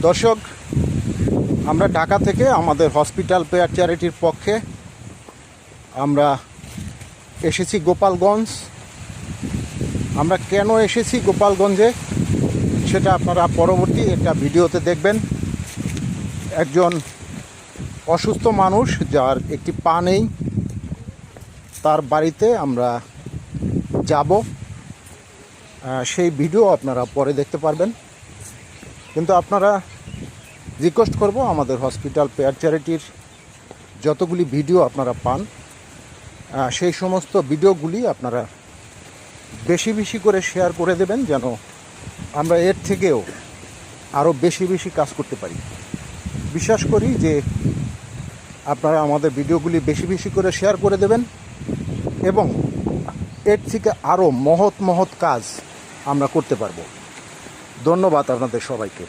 দর্শক, আমরা ঢাকা থেকে আমাদের হসপিটাল পেয়ার চ্যারিটির পক্ষে আমরা এসেছি গোপালগঞ্জ। আমরা কেন এসেছি গোপালগঞ্জে সেটা আপনারা পরবর্তী একটা ভিডিওতে দেখবেন। একজন অসুস্থ মানুষ যার একটি পা নেই, তার বাড়িতে আমরা যাব, সেই ভিডিও আপনারা পরে দেখতে পারবেন। কিন্তু আপনারা রিকোয়েস্ট করব, আমাদের হসপিটাল পেয়ার চ্যারিটির যতগুলি ভিডিও আপনারা পান সেই সমস্ত ভিডিওগুলি আপনারা বেশি বেশি করে শেয়ার করে দেবেন, যেন আমরা এর থেকেও আরও বেশি বেশি কাজ করতে পারি। বিশ্বাস করি যে আপনারা আমাদের ভিডিওগুলি বেশি বেশি করে শেয়ার করে দেবেন এবং এর থেকে আরও মহৎ মহৎ কাজ আমরা করতে পারবো। ধন্যবাদ আপনাদের সবাইকে।